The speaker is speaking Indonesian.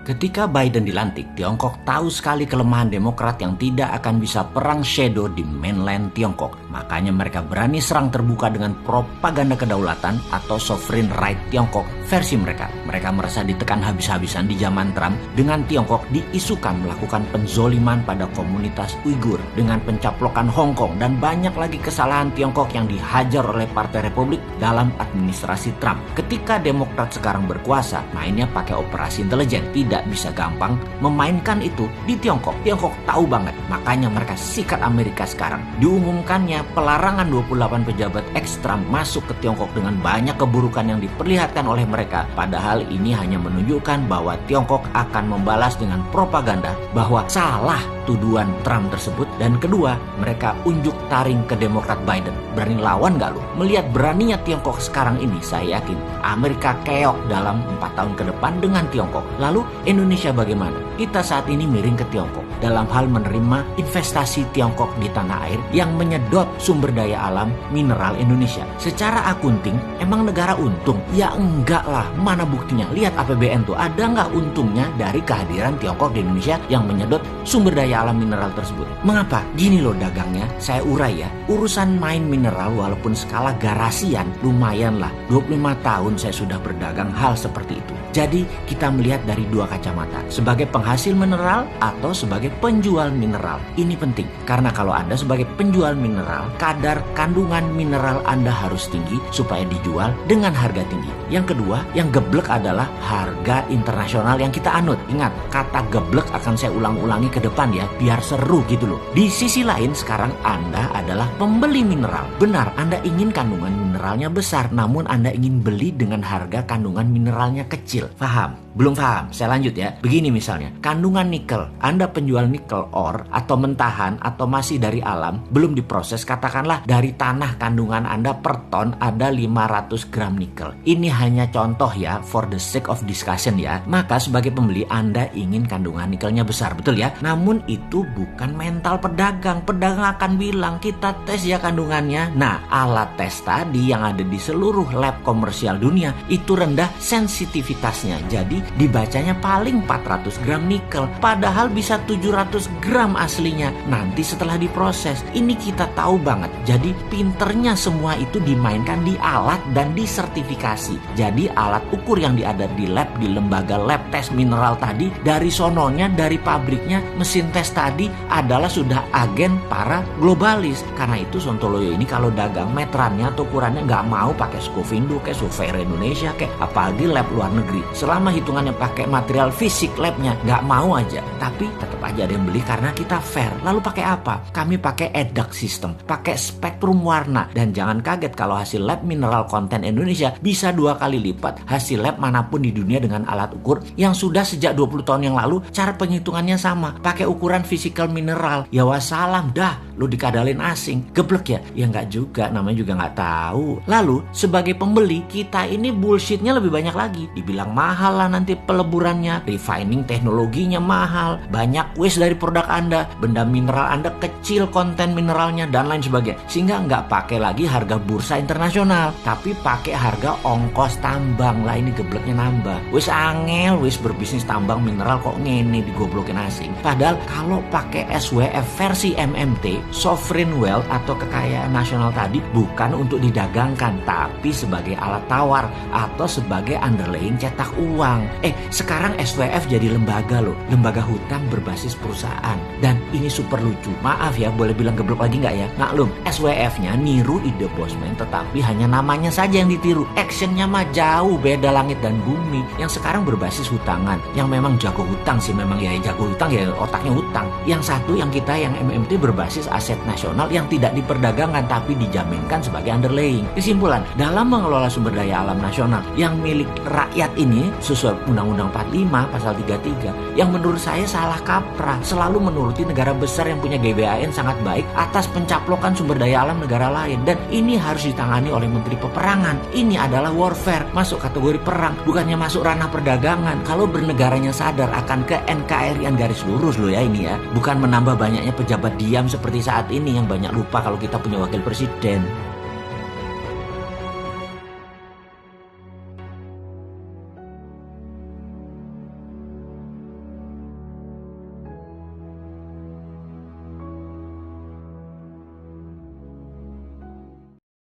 Ketika Biden dilantik, Tiongkok tahu sekali kelemahan Demokrat yang tidak akan bisa perang shadow di mainland Tiongkok. Makanya mereka berani serang terbuka dengan propaganda kedaulatan atau sovereign right Tiongkok versi mereka. Mereka merasa ditekan habis-habisan di zaman Trump dengan Tiongkok diisukan melakukan penzoliman pada komunitas Uighur dengan pencaplokan Hong Kong dan banyak lagi kesalahan Tiongkok yang dihajar oleh Partai Republik dalam administrasi Trump. Ketika Demokrat sekarang berkuasa, mainnya pakai operasi intelijen. Tidak bisa gampang memainkan itu di Tiongkok. Tiongkok tahu banget, makanya mereka sikat Amerika sekarang. Diumumkannya pelarangan 28 pejabat ex-Trump masuk ke Tiongkok dengan banyak keburukan yang diperlihatkan oleh mereka. Padahal ini hanya menunjukkan bahwa Tiongkok akan membalas dengan propaganda bahwa salah tuduhan Trump tersebut. Dan kedua, mereka unjuk taring ke Demokrat Biden. Berani lawan gak lu? Melihat beraninya Tiongkok sekarang ini, saya yakin Amerika keok dalam 4 tahun ke depan dengan Tiongkok. Lalu Indonesia bagaimana? Kita saat ini miring ke Tiongkok dalam hal menerima investasi Tiongkok di tanah air yang menyedot sumber daya alam mineral Indonesia. Secara akunting, emang negara untung? Ya enggak lah, mana buktinya? Lihat APBN tuh, ada nggak untungnya dari kehadiran Tiongkok di Indonesia yang menyedot sumber daya alam mineral tersebut? Mengapa? Gini loh dagangnya, saya urai ya. Urusan main mineral walaupun skala garasian lumayan lah. 25 tahun saya sudah berdagang hal seperti itu. Jadi kita melihat dari dua kacamata, sebagai penghasil mineral atau sebagai penjual mineral. Ini penting, karena kalau Anda sebagai penjual mineral, kadar kandungan mineral Anda harus tinggi supaya dijual dengan harga tinggi. Yang kedua, yang geblek adalah harga internasional yang kita anut. Ingat, kata geblek akan saya ulang-ulangi ke depan ya, biar seru gitu loh. Di sisi lain, sekarang Anda adalah pembeli mineral. Benar, Anda ingin kandungan mineralnya besar, namun Anda ingin beli dengan harga kandungan mineralnya kecil. Paham? Belum paham? Saya lanjut ya. Begini misalnya, kandungan nikel. Anda penjual nikel ore atau mentahan atau masih dari alam, belum diproses, katakanlah dari tanah kandungan Anda per ton ada 500 gram nikel. Ini hanya contoh ya, for the sake of discussion ya. Maka sebagai pembeli Anda ingin kandungan nikelnya besar, betul ya? Namun itu bukan mental pedagang. Pedagang akan bilang, kita tes ya kandungannya. Nah, alat tes tadi yang ada di seluruh lab komersial dunia itu rendah sensitivitasnya. Jadi dibacanya paling 400 gram nikel, padahal bisa 700 gram aslinya nanti setelah diproses. Ini kita tahu banget. Jadi pinternya semua itu dimainkan di alat dan disertifikasi. Jadi alat ukur yang ada di lab, di lembaga lab tes mineral tadi, dari sononya, dari pabriknya, mesin tes tadi adalah sudah agen para globalis. Karena itu Sontoloyo ini kalau dagang meterannya atau ukurannya nggak mau pakai Scofindo kayak Surveyor Indonesia kayak apalagi lab luar negeri. Selama hitungannya pakai material fisik labnya, nggak mau aja. Tapi tetap aja ada yang beli karena kita fair. Lalu pakai apa? Kami pakai EDAC system, pakai spektrum warna. Dan jangan kaget kalau hasil lab mineral konten Indonesia bisa 2 kali lipat hasil lab manapun di dunia dengan alat ukur yang sudah sejak 20 tahun yang lalu cara penghitungannya sama. Pakai ukuran physical mineral. Ya wassalam dah, lu dikadalin asing. Geblek ya? Ya nggak juga, namanya juga nggak tahu. Lalu sebagai pembeli kita ini bullshitnya lebih banyak lagi. Dibilang mahal lah nanti peleburannya, refining teknologinya mahal, banyak waste dari produk Anda, benda mineral Anda kecil konten mineralnya dan lain sebagainya. Sehingga nggak pakai lagi harga bursa internasional, tapi pakai harga ongkos tambang. Lah ini gebleknya nambah. Wis angel, wis berbisnis tambang mineral kok ngene digoblokin asing. Padahal kalau pakai SWF versi MMT, sovereign wealth atau kekayaan nasional tadi bukan untuk didagangkan, tapi sebagai alat tawar atau sebagai underlying cetak uang. Sekarang SWF jadi lembaga loh, lembaga hutang berbasis perusahaan. Dan ini super lucu. Maaf ya, boleh bilang geblek lagi nggak ya? Maklum, SWF-nya niru ide Bosman, tetapi hanya namanya saja yang ditiru. Actionnya mah jauh beda langit dan bumi. Yang sekarang berbasis hutangan, yang memang jago hutang sih, memang ya jago hutang ya otaknya hutang. Yang satu yang kita yang MMT berbasis aset nasional yang tidak diperdagangkan tapi dijaminkan sebagai underlying. Kesimpulan, dalam mengelola sumber daya alam nasional yang milik rakyat ini sesuai Undang-Undang 45 pasal 33 yang menurut saya salah kaprah, selalu menuruti negara besar yang punya GBHN sangat baik atas pencaplokan sumber daya alam negara lain. Dan ini harus ditangani oleh Menteri Peperangan. Ini adalah warfare, masuk kategori perang, bukannya masuk ranah perdagangan. Kalau bernegaranya sadar akan ke NKRI-an garis lurus loh ya ini ya, bukan menambah banyaknya pejabat diam seperti saat ini yang banyak lupa kalau kita punya wakil presiden.